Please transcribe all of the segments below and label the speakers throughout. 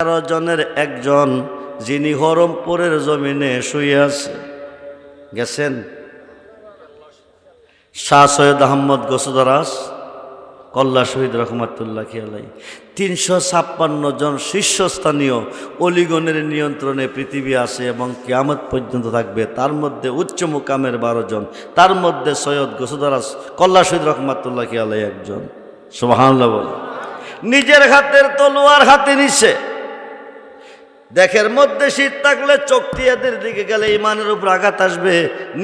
Speaker 1: 11 জনের একজন যিনি হরমপুরের জমিনে শুয়ে আছে গেছেন শাহ সৈয়দ আহমদ গসুদারাস কল্লা শহীদ রহমাতুল্লাহ আলাই 356 জন শীর্ষস্থানীয় অলিগণের নিয়ন্ত্রণে পৃথিবী আছে এবং কিয়ামত পর্যন্ত থাকবে। তার মধ্যে উচ্চ মুকামের 12 জন, তার মধ্যে সৈয়দ গসুদারাস কল্লা শহীদ রহমাতুল্লাহ আলাই একজন। সুবহানাল্লাহ বলে। নিজের হাতের তলোয়ার হাতে নিছে, দেখের মধ্যে শীত থাকলে চোখটিয়াদের দিকে গেলে ইমানের উপর আঘাত আসবে,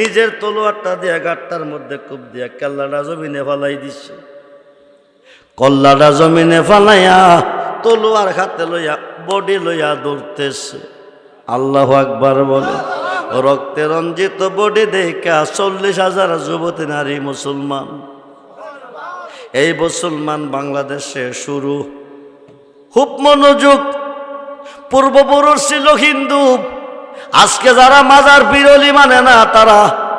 Speaker 1: নিজের তলোয়ারটা দিয়ে গাঁটটার মধ্যে কুপ দিয়া কল্লাটা জমিনে ফালাই দিচ্ছে। কল্লাটা জমিনে ফালাইয়া তলোয়ার হাতে লইয়া বডি লইয়া দৌড়তেছে। আল্লাহু আকবার বলে। রক্তে রঞ্জিত বডি দেখা 40,000 যুবতী নারী মুসলমান। এই মুসলমান বাংলাদেশে শুরু। খুব মনোযোগ। পূর্বপুরুষ ছিল হিন্দু, আজকে যারা মাজার পিরলি মানে না তারা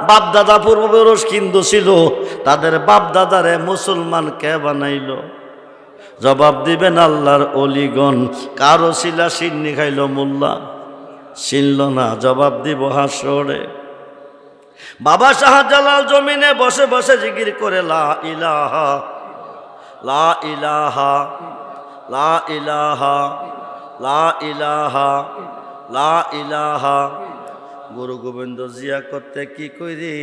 Speaker 1: বাপদাদা পূর্বপুরুষ হিন্দু ছিল, তাদের বাপদাদারে মুসলমান কে বানাইল? জবাব দিবেন আল্লাহর অলিগণ। কারো শিলা সিন্নি খাইল মোল্লা? ছিল না। জবাব দিব হাসরে। বাবা শাহজালাল জমিনে বসে বসে জিকির করে লা ইলাহা লা ইলাহা লা ইলাহা লা ইলাহা লা ইলাহা। গুরু গোবিন্দ জিয়া করতে কি কইরি?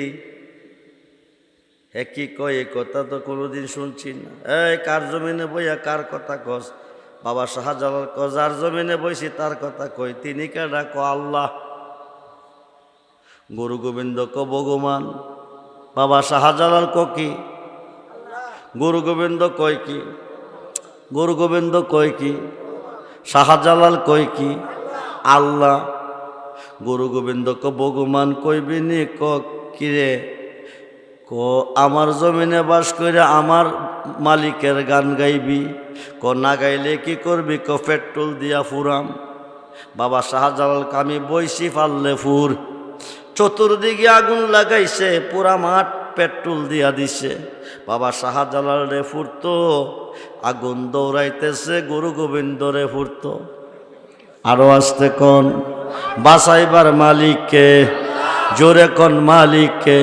Speaker 1: হে কি কয়? এই কথা তো কোনোদিন শুনছি না। এই কার জমিনে বইয়া কার কথা কস? বাবা শাহজালাল ক যার জমিনে বইছি তার কথা কই। তিনি কেডা? ক আল্লাহ। গুরু গোবিন্দ ক ভগবান। বাবা শাহজালাল ক কি? গুরু গোবিন্দ কয় কি? গুরু গোবিন্দ কয় কি? শাহজালাল কয় কি? আল্লাহ। গুরু গোবিন্দ ক ভগবান কইবিনি? ক কিরে? ক আমার জমিনে বাস করে আমার মালিকের গান গাইবি? ক না গাইলে কি করবি? ক পেট্রোল দিয়া ফুরাম। বাবা শাহজালাল আমি বইছি পারলে ফুর। চতুর্দিকে আগুন লাগাইছে, পুরা মাঠ পেট্রোল দিয়া দিছে। বাবা শাহজালাল রে ফুরতো, আগুন দৌড়াইতেছে, গুরু গোবিন্দ রে ফুরতো। আরো আসতে কোন? বাসাইবার মালিককে, জোরে কোন মালিককে?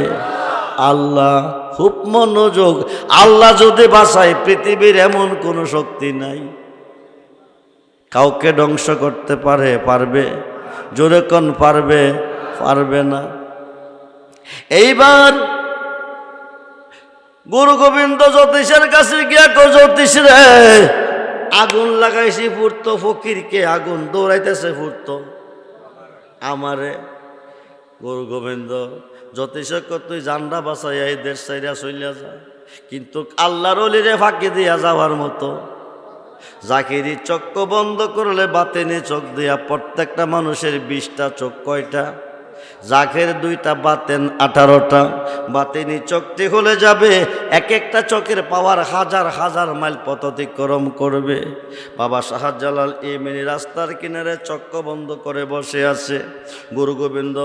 Speaker 1: আল্লাহ। খুব মনোযোগ। আল্লাহ যদি বাসায়, পৃথিবীর এমন কোনো শক্তি নাই কাউকে ধ্বংস করতে পারে? পারবে? জোরে কোন পারবে? পারবে না। এইবার গুরু গোবিন্দ জ্যোতিষের কাছে গিয়া কো জ্যোতিষ রে আগুন লাগাইছি ফুরতো, ফকিরকে আগুন দৌড়াইতেছে ফুরতো আমারে। গুরু গোবিন্দ জ্যোতিষ তুই জান্ডা বাঁচাইয়া এই দেশ চাইরা চলিয়া যা, কিন্তু আল্লাহর ওলিরে ফাঁকি দিয়া যাওয়ার মতো। জাকিরি চক্ষ বন্ধ করলে বাতেনি চোখ দিয়া প্রত্যেকটা মানুষের 20টা চোখ। কয়টা? জাকের 2টা, বাতেন 18টা। বাতেনি চোখটি হলে যাবে, এক একটা চোখের পাওয়ার হাজার হাজার মাইল পথ অতিক্রম করবে। বাবা শাহজালাল এমনি রাস্তার কিনারে চক্ষ বন্ধ করে বসে আছে। গুরু গোবিন্দ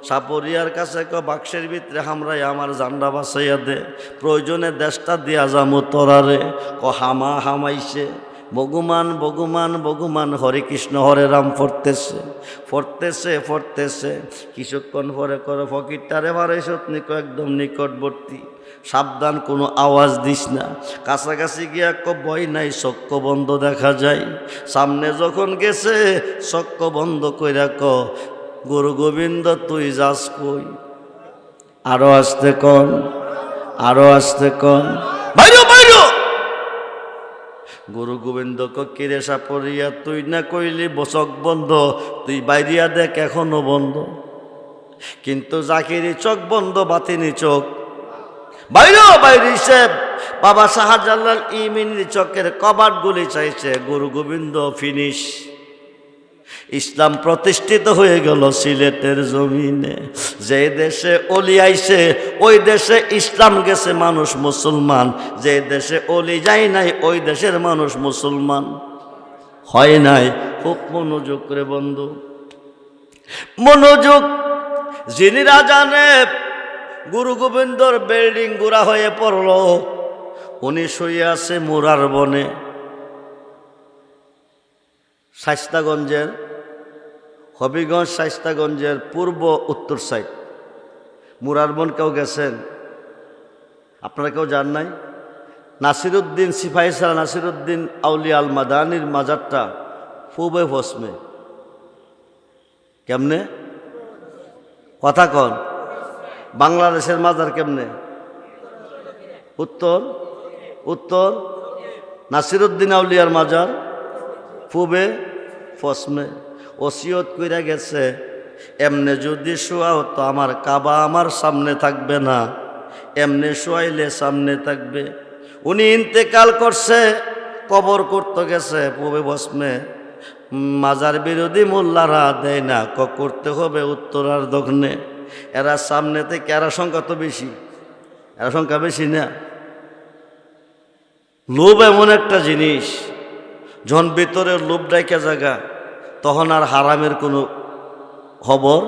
Speaker 1: সাপরিয়ার কাছে ক বাক্সের ভিতরে হামরাই আমার জান্ডা বাঁচাইয়া দে, প্রয়োজনে দেশটা দিয়া যামু তোরারে। ক হামা হামাইছে। ভগবান ভগবান ভগবান হরে কৃষ্ণ হরে রাম পড়তেছে পড়তেছে পড়তেছে। কিছুক্ষণ পরে করে ফকিরটারে বাড়াইছত একদম নিকটবর্তী, সাবধান, কোনো আওয়াজ দিস না। কাছাকাছি গিয়া ভয় নাই, চক্ষ বন্ধ দেখা যায়। সামনে যখন গেছে চক্ষ বন্ধ কইরা ক গুরু গোবিন্দ তুই যাস কই? আরো আসতে কন, আরো আসতে কন। বাইরো বাইরো। গুরু গোবিন্দ কিরে সাপরিয়া তুই না কইলি চোখ বন্ধ, তুই বাইরিয়া দেখ এখনো বন্ধ। কিন্তু জাকিরি চোখ বন্ধ, বাতিনি চোখ বাইরো বাইরিছে। বাবা শাহজালাল ইমিনি চোখের কবাটগুলি চাইছে। গুরু গোবিন্দ ফিনিশ। ইসলাম প্রতিষ্ঠিত হয়ে গেল সিলেটের জমিনে। যে দেশে অলি আইছে ওই দেশে ইসলাম গেছে, মানুষ মুসলমান। যে দেশে অলি যায় নাই ওই দেশের মানুষ মুসলমান হয় নাই। খুব মনোযোগ করে বন্ধু, মনোযোগ। যিনি রাজানে গুরু গোবিন্দর বিল্ডিং গুড়া হয়ে পড়ল, উনি শুয়ে আছে মুরার বনে। শায়েস্তাগঞ্জের, হবিগঞ্জ শায়েস্তাগঞ্জের পূর্ব উত্তর সাইড মুরারবন কেউ গেছেন? আপনারা কেউ যান নাই? নাসিরুদ্দিন সিপাহী সারা নাসিরুদ্দিন আউলিয়া আল মাদানির মাজারটা পূবে পশ্চিমে। কেমনে? কথা কন। বাংলাদেশের মাজার কেমনে? উত্তর উত্তর নাসিরুদ্দিন আউলিয়ার মাজার পূবে পশ্চিমে। ওসিয়ত কইরা গেছে, এমনে যদি শোয়া হতো আমার কাবা আমার সামনে থাকবে না, এমনে শোয়াইলে সামনে থাকবে। উনি ইন্তেকাল করছে, কবর করতে গেছে পূবে পশ্চিমে। মাজার বিরোধী মোল্লারা দেয় না, করতে হবে উত্তর আর দক্ষিণে। এরা সামনে থেকে, এরা সংখ্যা তো বেশি, এরা সংখ্যা বেশি না। লোভ এমন একটা জিনিস, যখন ভিতরের লোভ ডাইকা জায়গা, তখন আর হারামের কোনো খবর,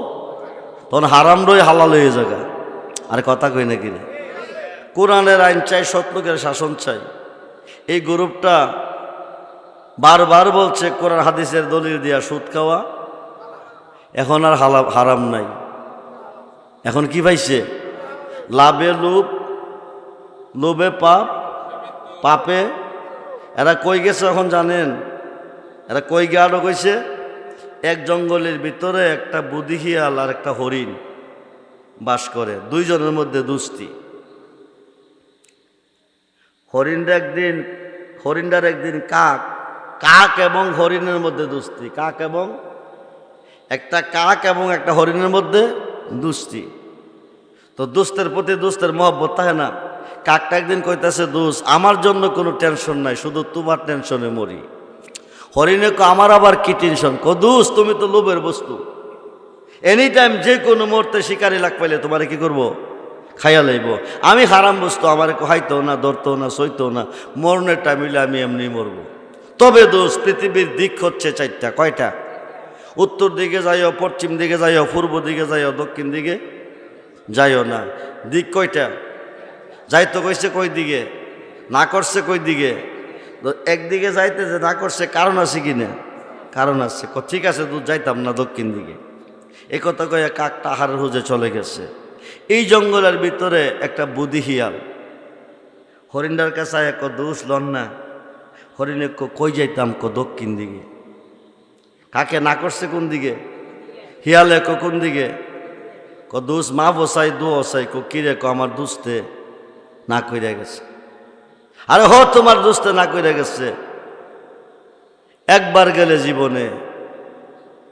Speaker 1: তখন হারামরই হালাল হয়ে জায়গা। আর কথা কই নাকি রে? কোরআনের আইন চাই, সত্যকের শাসন চাই। এই গ্রুপটা বারবার বলছে কোরআন হাদিসের দলিল দিয়া সুদ খাওয়া। এখন আর হারাম নাই, এখন কি পাইছে? লাভে লোভ, লোভে পাপ, পাপে। এরা কই গেছে এখন জানেন? এরা কই গিয়ে আরো কইছে, এক জঙ্গলের ভিতরে একটা বুধিহিয়াল আর একটা হরিণ বাস করে, দুইজনের মধ্যে দুস্তি। হরিণটার একদিন কাক এবং হরিণের মধ্যে দুস্তি। কাক এবং একটা হরিণের মধ্যে দুস্তি। তো দুস্তের প্রতি দুস্তের মহব্বত থাকে না। কাকটা একদিন কইতেছে, দোস্ত আমার জন্য কোনো টেনশন নাই, শুধু তোমার টেনশনে মরি। হরিণে আমার আবার কি টেনশন? দোস্ত তুমি তো লোভের বস্তু, এনি টাইম যে কোনো মুহূর্তে শিকারি লাগ পাইলে তোমার কি করব? খাইয়া লাইব। আমি হারাম বস্তু, আমার খাইতেও না, ধরতেও না, সইতেও না, মরণের টাইম হইলে আমি এমনি মরবো। তবে দোস্ত পৃথিবীর দিক হচ্ছে চারটা। কয়টা? উত্তর দিকে যাইও, পশ্চিম দিকে যাইও, পূর্ব দিকে যাইও, দক্ষিণ দিকে যাইও না। দিক কয়টা? যাইতো কইছে কই দিকে, না করছে কই দিকে? একদিকে যাইতে যে না করছে কারণ আছে কি না? কারণ আছে। ঠিক আছে তুই যাইতাম না দক্ষিণ দিকে। এ কথা কয়ে কাকটা আহারের হুজে চলে গেছে। এই জঙ্গলের ভিতরে একটা বুধিহিয়াল হরিণার কাছে এক দোষ লন না। হরিণে কই যাইতাম? দক্ষিণ দিকে। কাকে না করছে কোন দিকে? হিয়ালে কোন দিকে? দোষ মা বসাই দু বসাই কিরে আমার দুস্তে না কইরা গেছে। আরে তোমার দোস্তে না কইরা গেছে, একবার গেলে জীবনে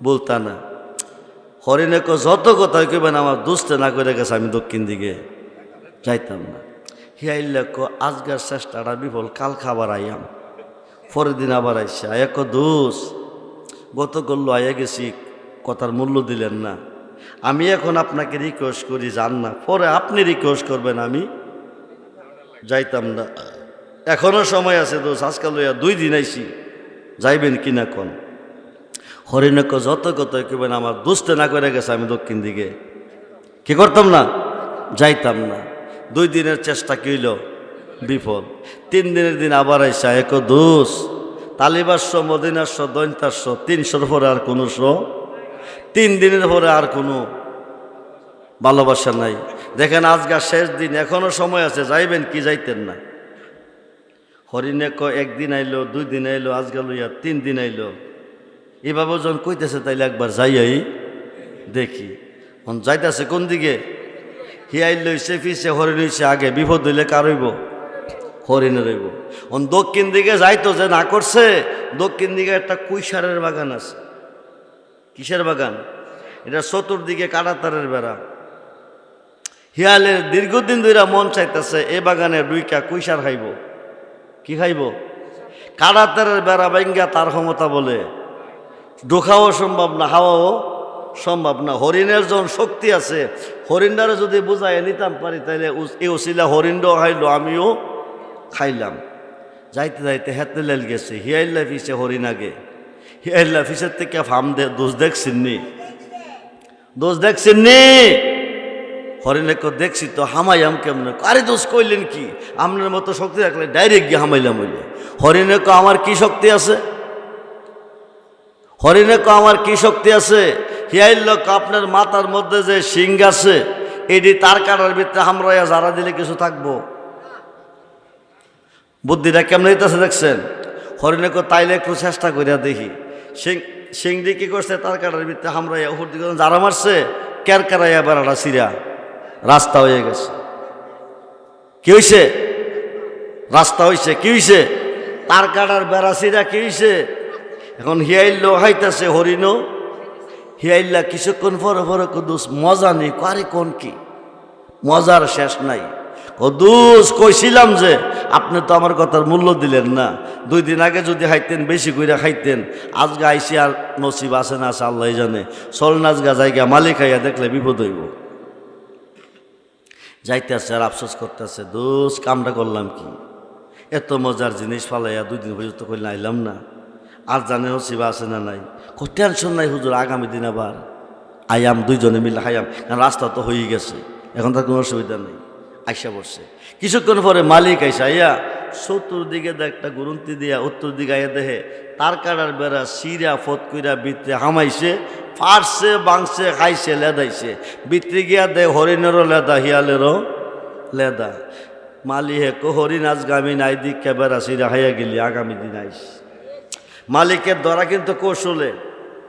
Speaker 1: বলতা না। হরিণে যত কথা কইবেন আমার দোস্তে না কইরা গেছে, আমি দক্ষিণ দিকে যাইতাম না। হিয়াইলে আজকের চেষ্টাটা বিফল, কাল খাবার আইয়াম। পরের দিন আবার আইসা এক দোষ গত করলো আইয়া গেছি, কথার মূল্য দিলেন না। আমি এখন আপনাকে রিকোয়েস্ট করি যান না, পরে আপনি রিকোয়েস্ট করবেন আমি যাইতাম না। এখনো সময় আছে দোষ, আজকাল লইয়া 2 দিন আইসি, যাইবেন কিনা কোন? হরিণক যত কত কেবেন আমার দুস্তে না করে গেছে, আমি দক্ষিণ দিকে কি করতাম না, যাইতাম না। 2 দিনের চেষ্টা কইল বিফল। 3 দিনের দিন আবার আইসা এক দোষ তালিবাস্য মদিনাস্য দৈন্তাস্য 300 পরে আর কোনো 3 দিনের পরে আর কোনো ভালোবাসা নাই। দেখেন আজকে শেষ দিন, এখনো সময় আছে, যাইবেন কি যাইতেন না? হরিণে একদিন আইলো, 2 দিন আইলো, আজকে লইয়া 3 দিন আইলো। এভাবে যখন কইতেছে তাইলে একবার যাইয়াই দেখি। যাইতেছে কোন দিকে? হিয়াইল লইছে ফিসে, হরিণ হইছে আগে। বিপদ হইলে কার হইব? হরিণে রইব। দক্ষিণ দিকে যাইতো যে না করছে, দক্ষিণ দিকে একটা কুইসারের বাগান আছে। কিসের বাগান? এটা চতুর্দিকে কাঁটাতারের বেড়া। হিয়ালের দীর্ঘদিন ধরে মন চাইতেছে এ বাগানে ডুইকা কুইসার খাইব। কি খাইব? কাঁটাতারের বেড়া ভাঙ্গা তার ক্ষমতা বলে ঢোকাও সম্ভব না, হাওয়াও সম্ভব না। হরিণের যখন শক্তি আছে, হরিণটারে যদি বুঝাই নিতাম পারি তাইলে এ ওসিলা হরিণটাও খাইলো, আমিও খাইলাম। যাইতে যাইতে হেতে লেল গেছে। হিয়াইল্লা ফিসে হরিণ আগে। হিয়াইল্লা ফিসের থেকে ফার্ম দোষ দেখছেননি? দোষ দেখছেননি? হরিণে দেখছি তো, হামাইয়াম কেমন? আরে দোষ কইলেন কি? আপনার মতো শক্তি রাখলে ডাইরেক্ট গিয়ে হামাইলাম হইলে। হরিণে আমার কি শক্তি আছে? হরিণে ক আমার কি শক্তি আছে? হিয়াইল আপনার মাথার মধ্যে যে শিং আছে এটি তার কাটার ভিতরে হামরাইয়া যারা দিলে কিছু থাকবো? বুদ্ধিটা কেমন হইতেছে দেখছেন? হরিণে ক তাইলে একটু চেষ্টা করিয়া দেখি। সিংড়ি কি করছে? তার কাটার ভিতরে হামরাইয়া উপর দিকে যারা মারছে ক্যারকারাইয়া বেড়াটা সিরা রাস্তা হয়ে গেছে। কি হয়েছে? রাস্তা হয়েছে। কি হয়েছে? তার কাটার বেড়া সিরা কি হয়েছে? এখন হিয়াইল্লো হাইতেছে হরিণও। হিয়াইল্লা কিছুক্ষণ পরে পরে কদুস মজা নেই। কারে কোন কি মজার শেষ নাই। কদুস কইছিলাম যে আপনি তো আমার কথার মূল্য দিলেন না। 2 দিন আগে যদি খাইতেন বেশি কইরা খাইতেন। আজকে আইসি আর নসিব আছে না আছে আল্লাহ জানে। চল নাজগা জায়গা মালিক আইয়া দেখলে বিপদ হইব। যাইতেছে আর আফসোস করতেছে, দোষ কামটা করলাম কি? এত মজার জিনিস ফালাইয়া 2 দিন পর্যন্ত কইলে আইলাম না। আর জানে নসিব আছে না নাই? টেনশন নাই হুজুর, আগামী দিন আবার আইয়াম, 2 জনে মিলে খাইয়াম, কারণ রাস্তা তো হয়ে গেছে, এখন তার কোনো অসুবিধা নেই। আইসা পড়ছে। কিছুক্ষণ পরে মালিক আইসা আইয়া চতুর্দিকে একটা গুরুন্তি দিয়া উত্তর দিকে আইয়া দেখে তার কাটার বেড়া সিরা ফত কইরা ভিতরে হামাইছে, ফাড়ছে, বাংছে, খাইছে, লেদাইছে। ভিতরে গিয়া দে হরিণেরও লেদা, হিয়ালেরও লেদা। মালি হে কো হরিণ আজ গামি নাই দিক বেড়া সিরা হাইয়া গেলি, আগামী দিন আইস। মালিকের ধরা কিন্তু কৌশলে।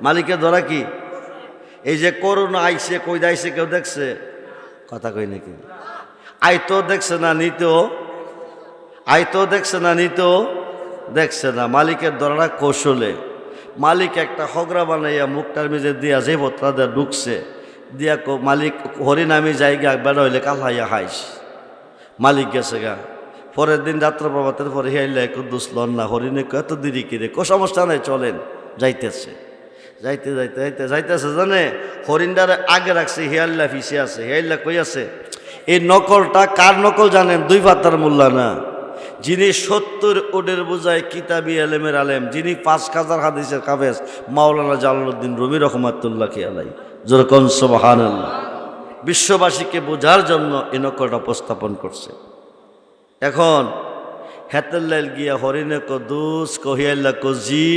Speaker 1: মালিকের ধরা কি? এই যে করোনা আইসে, কই দাইছে কেউ দেখছে? কথা কই নাকি? আইতো দেখছে না, নিতো আইতো দেখছে না, নিতো দেখছে না। মালিকের ধরাটা কৌশলে। মালিক একটা হগরা বানাইয়া মুখটার মেঝে দিয়া যে ভত্রা দেয়া ঢুকছে দিয়া মালিক হরিণ আমি যাইগা বেড়া হইলে কাল হাইয়া হাইস। মালিক গেছে গা। পরের দিন রাত্র প্রভাতের পরে হিয়াইলে কুদ্দুস লন না। হরিণে এত দেরি কিরে? সমস্যা নাই, চলেন। যাইতেছে যাইতে যাইতে যাইতে যাইতেছে জানে হরিণটারে আগে রাখছে, হিয়াল্লা ফিসে আছে। হিয়াল্লা কই আছে? এই নকলটা কার নকল জানেন? 2 পাতার মোল্লা না, যিনি 70 ওডের বোঝায় কিতাবি আলেমের আলেম, যিনি 5000 হাদিসের কাফেজ মাওলানা জালালউদ্দিন রুমি রহমাতুল্লাহ আলাই। যেরকম সুবহানাল্লাহ। বিশ্ববাসীকে বোঝার জন্য এই নকলটা উপস্থাপন করছে। এখন হেতেল্লাইল গিয়া হরিণে কদুস কহিয়াল্লা কজি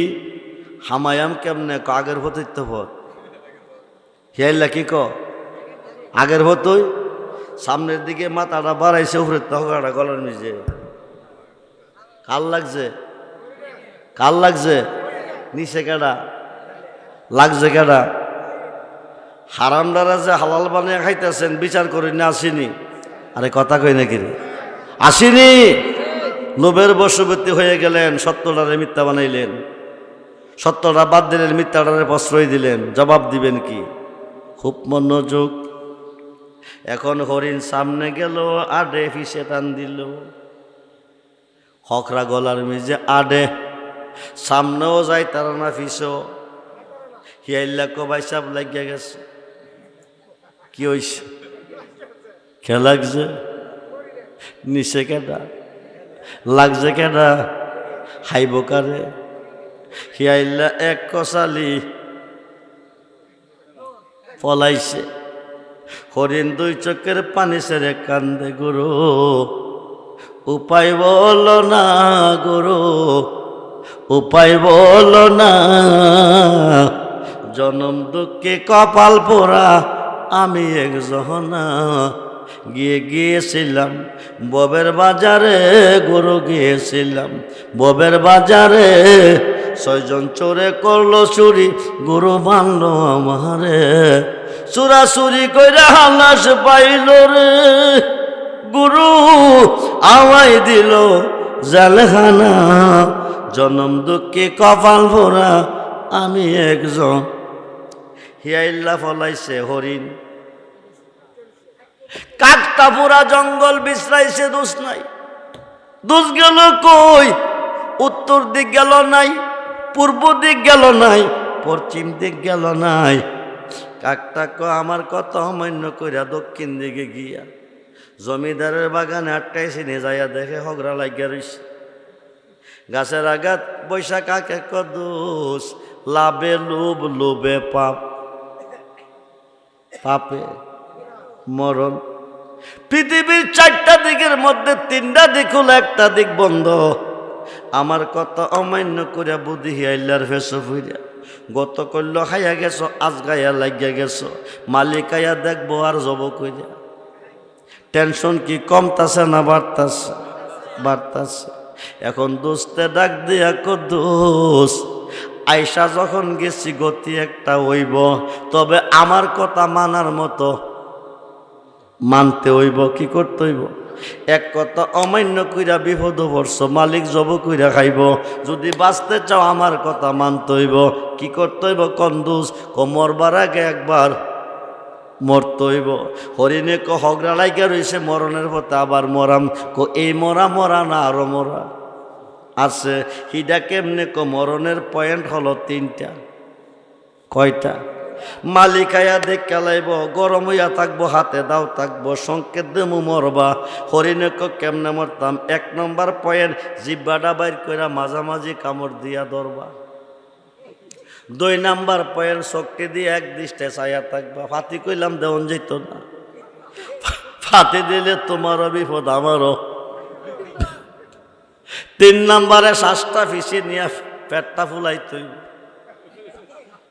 Speaker 1: হামায়াম কেমনে? আগের হতই তো ভত। হিয়াল্লা কি ক? আগের হতই। সামনের দিকে মাথাটা বাড়াইছে, উপরে তহগাটা গলার নিচে। কাল লাগছে? কাল লাগছে? নিচে কেডা লাগছে? কেডা? হারামদারা যে হালাল বানিয়ে খাইতেছেন বিচার করি না, আসিনি? আরে কথা কই নাকি রে? আসিনি? লোভের বশবর্তী হয়ে গেলেন, সত্যটারে মিথ্যা বানাইলেন, সত্যটা বাদ দিলেন, মিথ্যাটারে প্রশ্রয় দিলেন। জবাব দিবেন কি? খুব মনোযোগ। এখন হরিণ সামনে গেল, আডে ফিসে টান দিল, হকরা গলার মেজে আডে, সামনেও যাই তারা না ফিসো। হিয়াইল্লা কবাই সাপ লাগিয়া গেছে। কি হইছে? খেয়া লাগছে? নিচে কেডা লাগছে? কেডা হাইব কারে? হিয়াইল্লা এক কষালি পলাইছে। হরিণ 2 চোখের পানি ছেড়ে কান্দে, গুরু উপায় বলো না, গুরু উপায় বলো না। জনম দুঃখে কপাল পোড়া আমি একজনা। গিয়েছিলাম ববের বাজারে, গরু গিয়েছিলাম ববের বাজারে। 6 জন চোরে করলো চুরি, গরু বানলো আমারে। চুরাচুরি কইরা হালাস পাইল রে, গুরু আমায় দিল জালখানা। জনম দুঃখে কপাল ভরা আমি একজন। হিয়াইল্লা ফলাইছে হরিণ, কাকটা পুরা জঙ্গল বিশ্রাইছে, দোষ নাই। দোষ গেল কই? উত্তর দিক গেল নাই, পূর্ব দিক গেল নাই, পশ্চিম দিক গেল নাই। কাকটা আমার কথা অমান্য কইরা দক্ষিণ দিকে গিয়া জমিদারের বাগানে আটকাইছে। নিয়ে যাইয়া দেখে হগরা লাগিয়া রইছে। গাছের আঘাত বৈশা কাকে কদোষ, লাভে লোভ, লোভে পাপ, পাপে মরণ। পৃথিবীর 4টা দিকের মধ্যে 3টা দিক হলো, 1টা দিক বন্ধ। আমার কথা অমান্য করিয়া বুদ্ধি হিয়াইল্লার ফেসো ফুইরা গত করল খাইয়া গেছো, আজ গাইয়া লাগিয়া গেছো, মালিক আইয়া দেখবো আর জব কইরা। টেনশন কি কমতাছে না বাড়তাছে? বাড়তাছে। এখন দোস্তে ডাক দিয়া কো দোস্ত, আয়সা যখন গেছি গতি একটা হইব, তবে আমার কথা মানার মতো মানতে হইব। কি করতে হইব? এক কথা অমান্য কইরা বিপদ পড়ছ, মালিক জব কইরা খাইব। যদি বাঁচতে চাও আমার কথা মানতে হইব। কি করতে হইব কন্দুস? মরবার আগে একবার মরতে হইব। হরিণে হগরা লাইগা রইছে মরণের পথে, আবার মরাম। এই মরা মরা না আরো মরা আছে। হিডা কেমনে? মরণের পয়েন্ট হলো 3টা। কয়টা? মালিক আয়া দেখ কেলাইব, গরম হইয়া থাকবো, হাতে দাও থাকবো, সংকেত দেমু মরবা। হরিণে কেমনে মরতাম? 1 নম্বর পয়েন্ট, জিব্বাটা বাইর কইরা মাঝামাঝি কামড় দিয়া ধরবা। 2 নাম্বার পয়েন্ট, শক্তি দিয়ে এক দৃষ্টে ছায়া থাকবা। ফাতি কইলাম দেওয়ান যেত না, ফাতি দিলে তোমারও বিপদ আমারও। 3 নাম্বারে শ্বাসটা ফিসি নিয়ে পেটটা ফুলাই তুই।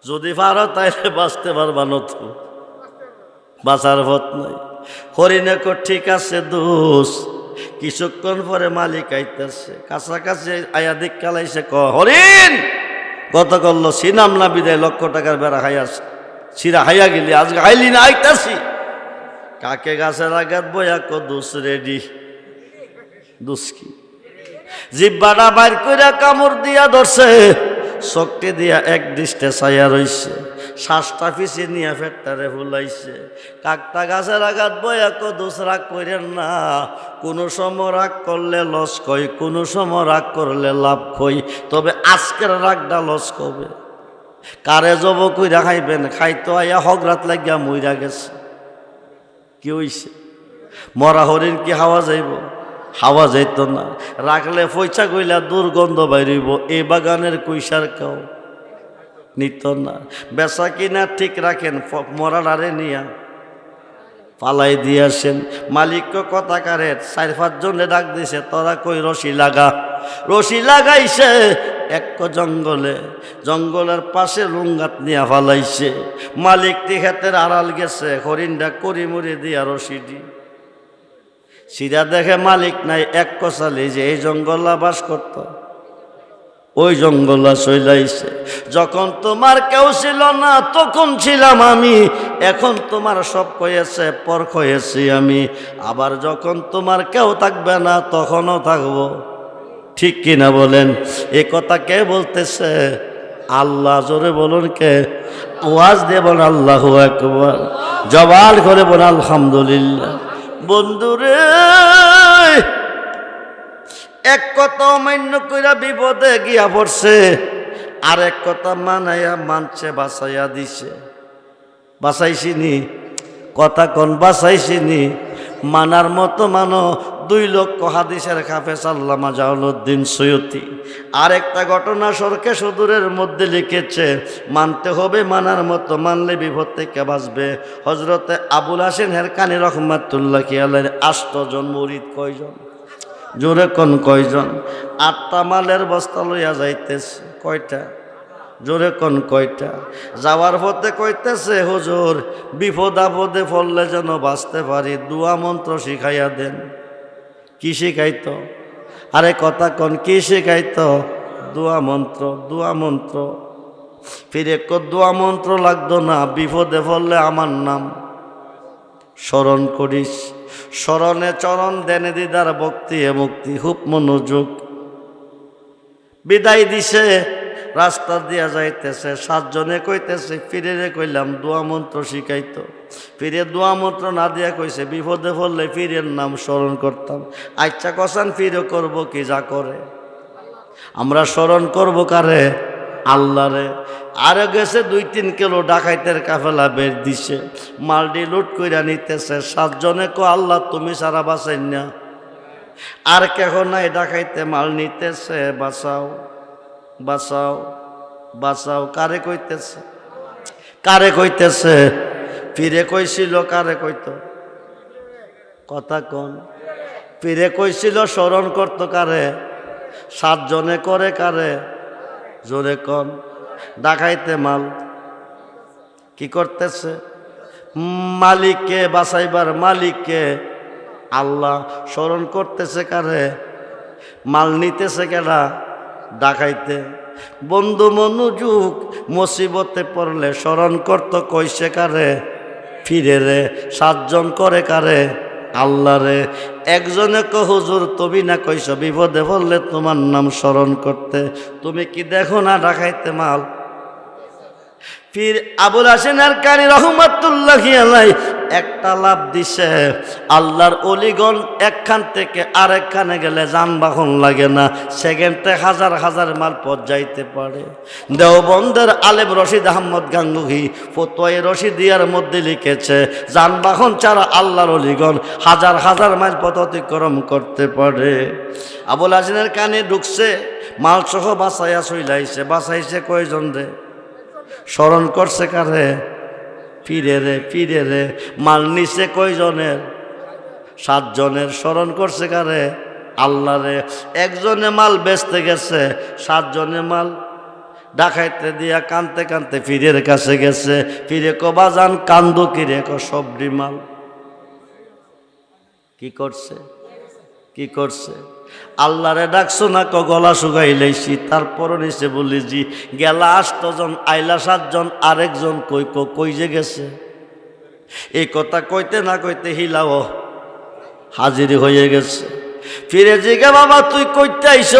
Speaker 1: যদি পারো তাইলে বাঁচতে পারবা, নতো বাঁচার পথ নাই। হরিণে ঠিক আছে দোষ। কিছুক্ষণ পরে মালিক আইতেছে, কাছাকাছি আয়া দিক কালাইছে, হরিণ কত করলো সিনাম না বিদায়, লক্ষ টাকার বেড়া খাইয়াছে, সিরা খাইয়া গেলি, আজকে খাইলি না, আইতাছি। কাকে গাছের আঘাত বইয়া দোষ রেডি। দোষ কি? জিব্বাটা বাইর কইরা কামড় দিয়া ধরছে, শক্তি দিয়া এক দৃষ্টে ছায়া রইছে, শ্বাসটা ফিসে নিয়ে ফেটটারে ফুলাইছে। কাকটা গাছের আঘাত বইয়া দোষ রাগ করেন না। কোনো সময় রাগ করলে লস কই, কোনো সময় রাগ করলে লাভ কই, তবে আজকের রাগটা লস কবে? কারে জব কইরা খাইবেন? খাইতো আইয়া হগরাত লাগিয়া মইরা গেছে। কি হইছে? মরা হরিণ কি হাওয়া যাইব? হাওয়া যাইত না। রাখলে পয়সা কইলা দুর্গন্ধ বাইরিব। এই বাগানের কুইসার কাও নিত না। বেচা কিনা ঠিক রাখেন, মরাডারে নিয়া পালাই দিয়েছেন। মালিক কথা কারে 4-5 জনে ডাক দিছে, তোরা কই রশি লাগা। রশি লাগাইছে এক জঙ্গলে, জঙ্গলের পাশে লুঙ্গাত নিয়া ফালাইছে। মালিক টিহাতের আড়াল গেছে, হরিণটা করি মুড়ি দিয়া রশি দি সিরা দেখে মালিক নাই। এক কষালি যে এই জঙ্গলা বাস করত, ওই জঙ্গলা চইলাইছে। যখন তোমার কেউ ছিল না তখন ছিলাম আমি, এখন তোমার সব হয়েছে পর হয়েছি আমি। আবার যখন তোমার কেউ থাকবে না তখনও থাকবো। ঠিক কিনা বলেন? এ কথা কে বলতেছে? আল্লাহ। জোরে বলুন কে? আওয়াজ দিয়ে বলেন আল্লাহু আকবার। জবান করে বলেন আলহামদুলিল্লাহ। বন্ধুরে, এক কথা অমান্য কইরা বিপদে গিয়া পড়ছে, আর এক কথা মানাইয়া মানছে, বাঁচাইয়া দিছে। বাঁচাইছিনি? কথা কোন বাঁচাইছিনি? মানার মতো মানো। 2 লক্ষ হাদিসের হাফেজ আল্লামা জালালউদ্দিন সৈয়দী আরেকটা ঘটনা সরকে সুদূরের মধ্যে লিখেছে, মানতে হবে, মানার মতো, মানলে বিপদ থেকে বাঁচবে। হজরতে আবুল হাসেন হেরকানি রহমাতুল্লাহি আলাইহির 8 জন মুরিদ। কয়জন? জোরে কোন কয়জন? 8টা মালের বস্তা লইয়া যাইতেছে। কয়টা? জোরে কোন কয়টা? যাওয়ার পথে কইতেছে, হুজুর বিপদ আপদে পড়লে যেন বাঁচতে পারি, দোয়া মন্ত্র শিখাইয়া দেন। কি শিখাইতো? আরে কথা কোন, কি শিখাইতো? দোয়া মন্ত্র। দোয়া মন্ত্র। ফিরে দোয়া মন্ত্র লাগতো না, বিপদে পড়লে আমার নাম স্মরণ করিস। স্মরণে চরণ দেনে দিদার ভক্তি এ মুক্তি। খুব মনোযোগ। বিদায় দিছে, রাস্তা দিয়া যাইতেছে, 7 জনে কইতেছে, ফিরে কইলাম দোয়া মন্ত্র শিখাইতো। ফিরে দোয়া মন্ত্র না দিয়া কইছে, বিপদে পড়লে ফিরের নাম স্মরণ করতাম। আচ্ছা কসান ফিরে করব কি? যা করে আমরা স্মরণ করব কারে? আল্লাহরে। আরো গেছে 2-3 কিলো ডাকাইতের কাফেলা বের দিছে, মালডি লুট কইরা নিতেছে। 7 জনে কো আল্লাহ তুমি সারা বাঁচাই না। আর কেহ নাই, ডাকাইতে মাল নিতেছে, বাঁচাও বাঁচাও বাঁচাও। কারে কইতেছে? কারে কইতেছে? ফিরে কইছিল কারে কইতো? কথা কোন? ফিরে কইছিল স্মরণ করতো কারে? 7 জনে করে কারে? জোরে কোন? ডাকাইতে মাল কি করতেছে? মালিককে বাঁচাইবার মালিককে আল্লাহ স্মরণ করতেছে কারে? মাল নিতেছে কেডা? ডাকাইতে। বন্ধু মনোযোগ, মুসিবতে পড়লে স্মরণ করত কইছে কারে? ফিরে রে। 7 জন করে কারে? আল্লাহ রে। একজনে কো হুজুর তুমি না কইছো বিপদে পড়লে তোমার নাম স্মরণ করতে, তুমি কি দেখো না ডাকাইতে মাল? পীর আবুল হাসেন আরকানি রহমাতুল্লাহি আলাইহি একটা লাভ দিছে, আল্লাহর অলিগণ একখান থেকে আরেকখানে গেলে যানবাহন লাগে না, সেকেন্ডে হাজার হাজার মাল পথ যাইতে পারে। দেওবন্দের আলেম রশিদ আহমদ গাঙ্গুহি ফতোয়ায়ে রশিদিয়ার মধ্যে লিখেছে, যানবাহন ছাড়া আল্লাহর অলিগণ হাজার হাজার মাইল পথ অতিক্রম করতে পারে। আবুল হাসেনের কানে ঢুকছে, মাল সহ বাঁচাইয়া চইলাইছে। বাঁচাইছে কয়জন রে? স্মরণ করছে কারে? ফিরে রে, ফিরে রে। মাল নিছে কয়জনের? 7 জনের। স্মরণ করছে কারে? আল্লাহ রে। একজনে মাল বেচতে গেছে, 7 জনে মাল ডাকাইতে দিয়া কানতে কানতে ফিরের কাছে গেছে। ফিরে কবা যান কান্দো কিরে? সবরি মাল কি করছে? কি করছে? আল্লাহরে ডাকছো না ক গলা শুকাইলেছি, তারপরও নিচে বলি জি গেলা 8 জন আইলা 7 জন, আরেকজন কই যে গেছে? এই কথা কইতে না কইতে হিলাও হাজির হয়ে গেছে। ফিরে জিগা বাবা তুই কইতে আইছ?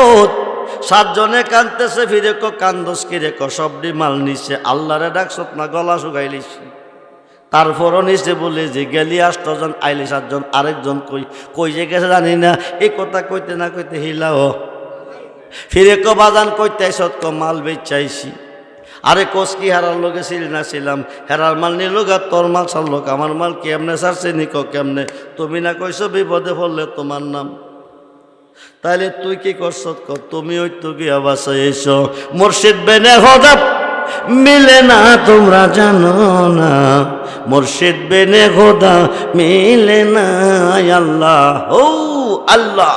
Speaker 1: 7 জনে কানতেছে। ফিরে কান্দস কিরে? সবরি মাল নিছে। আল্লাহরে ডাকছো না গলা শুকাইলেছি, তারপরও নিচে বলে যে গেলি 8 জন আইলি 7 জন, আরেকজন কই যে গেছে জানি না। এই কথা কইতে না কইতে হিলাও। ফিরে বাজান কইতে আইসত? মাল বেচাইছি। আরে কোস কি হেরার লোকে ছিলি না? ছিলাম। হেরার মাল নিল গা, তোর মাল ছাড়লো, আমার মাল কেমনে ছাড়ছে নিক কেমনে? তুমি না কইছো বিপদে পড়লে তোমার নাম। তাইলে তুই কি করছ? তুমি ওই তো গিয়া বাঁচাইছ। মুর্শিদ বেনে হঠাৎ মিলে না তোমরা জানো না, মুর্শিদ বেনে খোদা মিলে না। আল্লাহ ও আল্লাহ,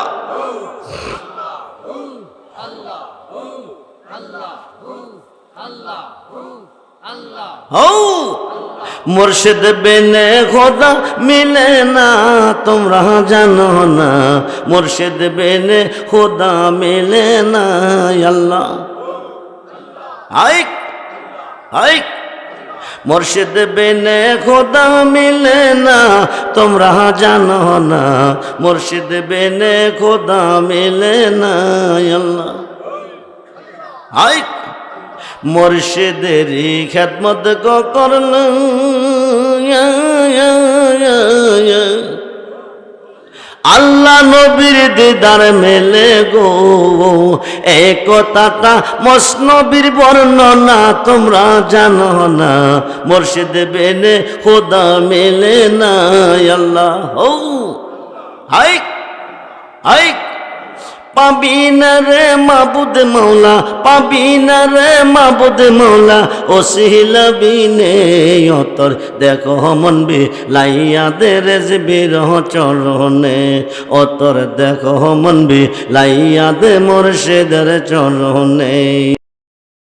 Speaker 1: মুর্শিদ বেনে খোদা মিলে না তোমরা জানো না, মুর্শিদ বেনে খোদা মিলে না। আল্লাহ হাইক হাইক, মুর্শিদ বেনে খোদা মিলে না তোমরা জানো না, মুর্শিদ বেনে খোদা মিলে না। আল্লাহ হাইক, মুর্শিদেরই খেদমত করল আল্লাহ নবীর দিদার মেলে গো। এই কথাটা মসনবীর বর্ণনা তোমরা জানো না, মুর্শিদ বেনে খোদা মেলে না। আল্লাহ ও হাইক হাইক, পাবি না রে মাবুদ মৌলা, পাবি না রে মাবুদ মৌলা, ওসিলা বিনে অতর দেখো মন বি লাইয়া দে রেজবির চরণে, অতর দেখো মন বি লাইয়া দে মুর্শিদের চরণে।